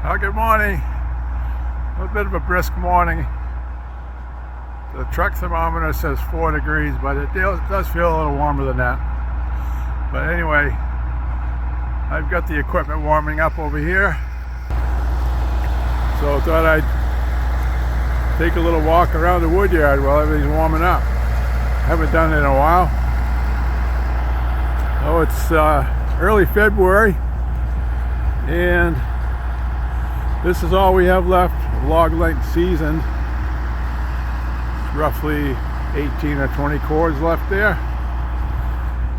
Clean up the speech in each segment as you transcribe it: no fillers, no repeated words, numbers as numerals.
Good morning. A bit of a brisk morning. The truck thermometer says 4 degrees, but it does feel a little warmer than that. But anyway, I've got the equipment warming up over here. So I thought I'd take a little walk around the wood yard while everything's warming up. Haven't done it in a while. Oh, it's early February, and this is all we have left. Log length season. It's roughly 18 or 20 cords left there,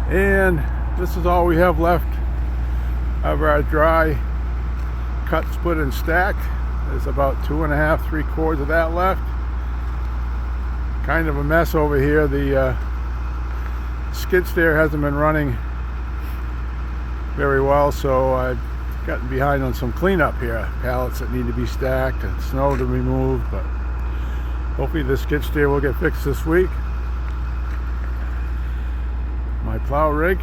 and this is all we have left of our dry cut, split, and stack. There's about 2.5, 3 cords of that left. Kind of a mess over here. The skid steer hasn't been running very well, so I've gotten behind on some cleanup here. Pallets that need to be stacked and snow to be moved, but hopefully the skid steer will get fixed this week. My plow rig,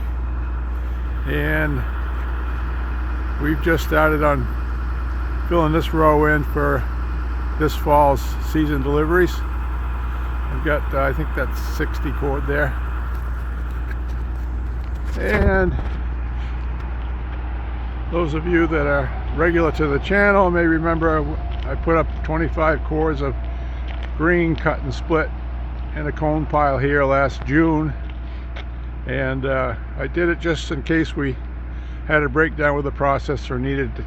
and we've just started on filling this row in for this fall's season deliveries. I've got I think that's 60 cord there, and those of you that are regular to the channel may remember I put up 25 cords of green cut and split in a cone pile here last June, and I did it just in case we had a breakdown with the processor, needed to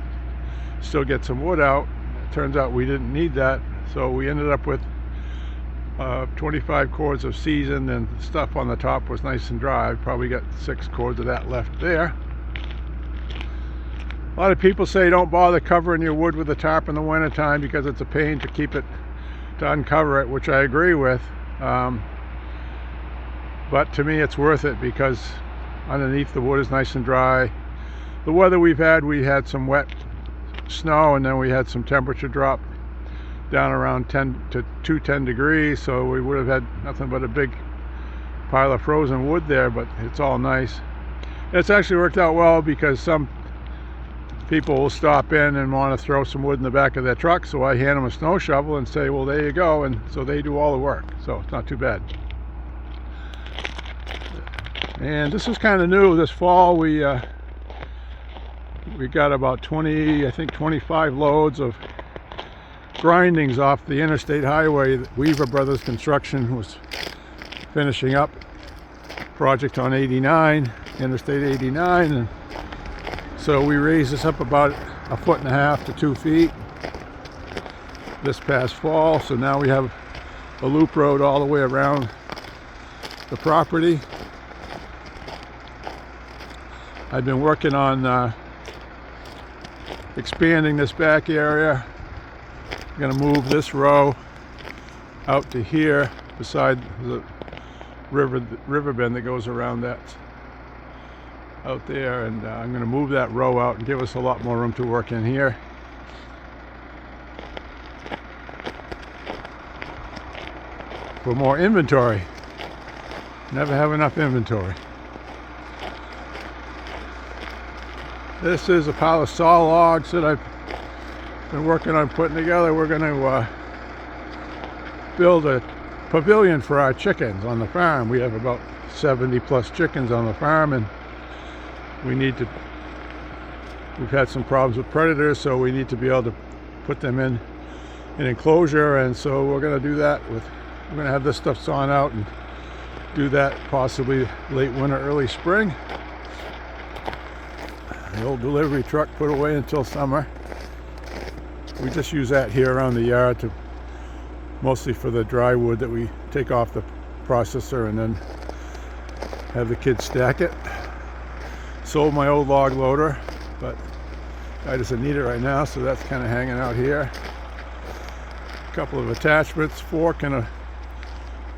still get some wood out. It turns out we didn't need that, so we ended up with 25 cords of seasoned, and the stuff on the top was nice and dry. I've probably got 6 cords of that left there. A lot of people say don't bother covering your wood with a tarp in the wintertime because it's a pain to keep it, to uncover it, which I agree with. But to me it's worth it because underneath the wood is nice and dry. The weather we had some wet snow, and then we had some temperature drop down around 10 to 210 degrees, so we would have had nothing but a big pile of frozen wood there, but it's all nice. It's actually worked out well because some people will stop in and want to throw some wood in the back of their truck, so I hand them a snow shovel and say, well, there you go, and so they do all the work, so it's not too bad. And this is kind of new this fall. We got about 20, I think 25 loads of grindings off the interstate highway that Weaver Brothers Construction was finishing up project on 89, Interstate 89, and so we raised this up about 1.5 to 2 feet this past fall. So now we have a loop road all the way around the property. I've been working on expanding this back area. I'm going to move this row out to here beside the river bend that goes around that out there, and I'm going to move that row out and give us a lot more room to work in here. For more inventory. Never have enough inventory. This is a pile of saw logs that I've been working on putting together. We're going to build a pavilion for our chickens on the farm. We have about 70 plus chickens on the farm, and we've had some problems with predators, so we need to be able to put them in an enclosure, and so we're going to do that we're going to have this stuff sawn out and do that possibly late winter, early spring. The old delivery truck put away until summer. We just use that here around the yard mostly for the dry wood that we take off the processor and then have the kids stack it. Sold my old log loader, but I doesn't need it right now, so that's kind of hanging out here. A couple of attachments, fork and a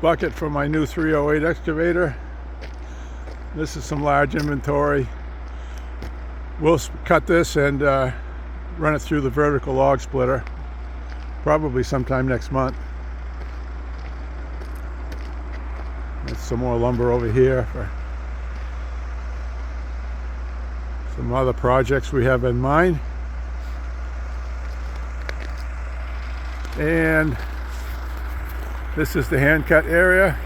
bucket for my new 308 excavator. This is some large inventory. We'll cut this and run it through the vertical log splitter probably sometime next month. There's some more lumber over here for some other projects we have in mind. And this is the hand cut area.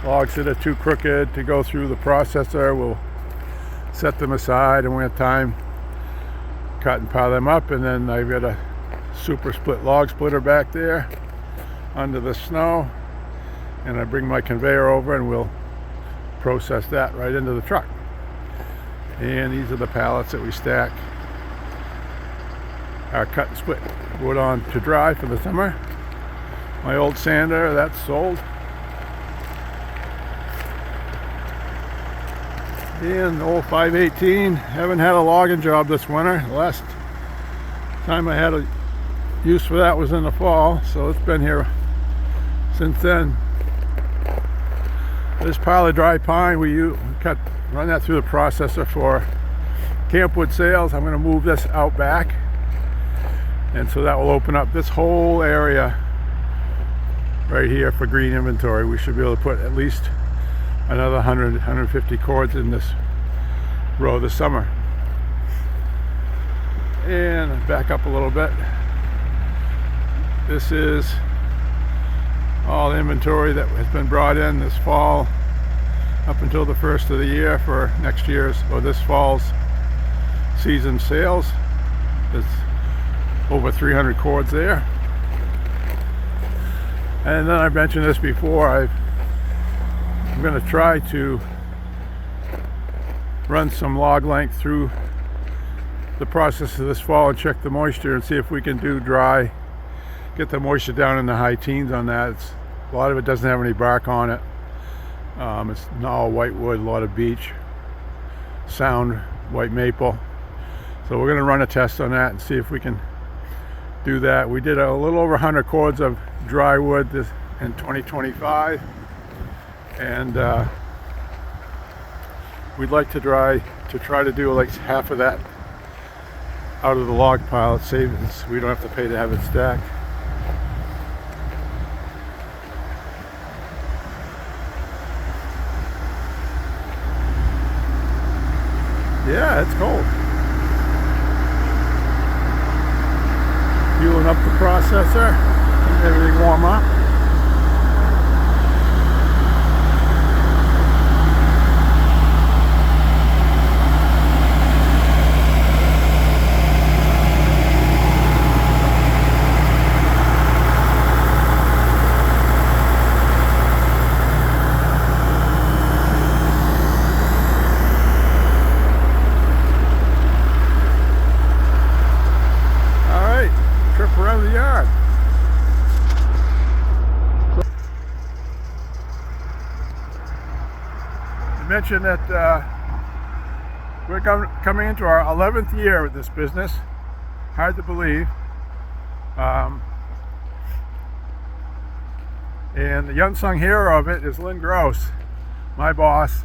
Logs that are too crooked to go through the processor, we'll set them aside, and when we have time, cut and pile them up. And then I've got a super split log splitter back there under the snow, and I bring my conveyor over and we'll process that right into the truck. And these are the pallets that we stack our cut and split wood on to dry for the summer. My old sander, that's sold. And the old 518, haven't had a logging job this winter. The last time I had a use for that was in the fall, so it's been here since then. This pile of dry pine, run that through the processor for campwood sales. I'm going to move this out back, and so that will open up this whole area right here for green inventory. We should be able to put at least another 150 cords in this row this summer. And back up a little bit. This is all the inventory that has been brought in this fall up until the first of the year for next year's or this fall's season sales. There's over 300 cords there. And then I mentioned this before, I'm going to try to run some log length through the process of this fall and check the moisture and see if we can do dry, get the moisture down in the high teens on that. A lot of it doesn't have any bark on it. It's not all white wood, a lot of beech, sound white maple. So we're going to run a test on that and see if we can do that. We did a little over 100 cords of dry wood in 2025, and we'd like to try to do like half of that out of the log pile. It saves, we don't have to pay to have it stacked. Yeah, it's cold. Fueling up the processor, everything warm up. Around the yard. I mentioned that we're coming into our 11th year with this business. Hard to believe. And the unsung hero of it is Lynn Gross, my boss.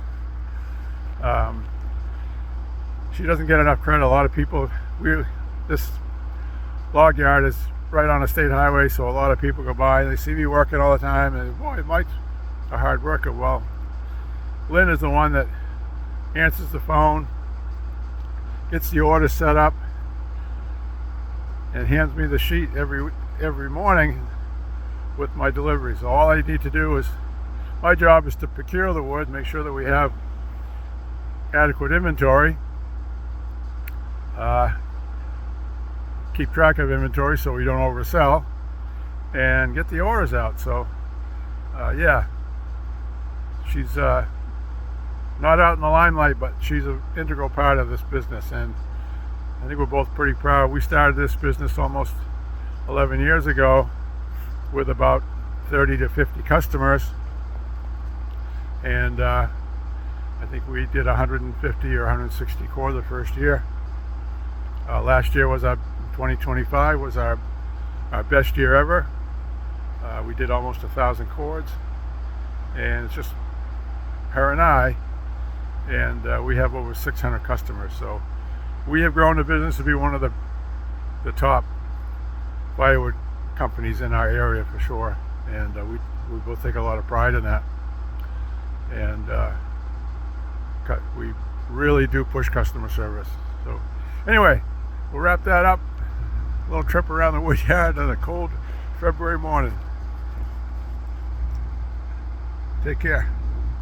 She doesn't get enough credit. A lot of people, this log yard is right on a state highway, so a lot of people go by and they see me working all the time, and boy, Mike's a hard worker. Well, Lynn is the one that answers the phone, gets the order set up, and hands me the sheet every morning with my deliveries. So all I need to do is, my job is to procure the wood, make sure that we have adequate inventory, keep track of inventory so we don't oversell, and get the orders out. So yeah, she's not out in the limelight, but she's an integral part of this business, and I think we're both pretty proud. We started this business almost 11 years ago with about 30 to 50 customers, and I think we did 150 or 160 core the first year. Last year was 2025 was our best year ever. We did almost 1,000 cords, and it's just her and I, and we have over 600 customers. So we have grown the business to be one of the top firewood companies in our area for sure, and we both take a lot of pride in that. And we really do push customer service. So anyway, we'll wrap that up. little trip around the wood yard on a cold February morning. Take care.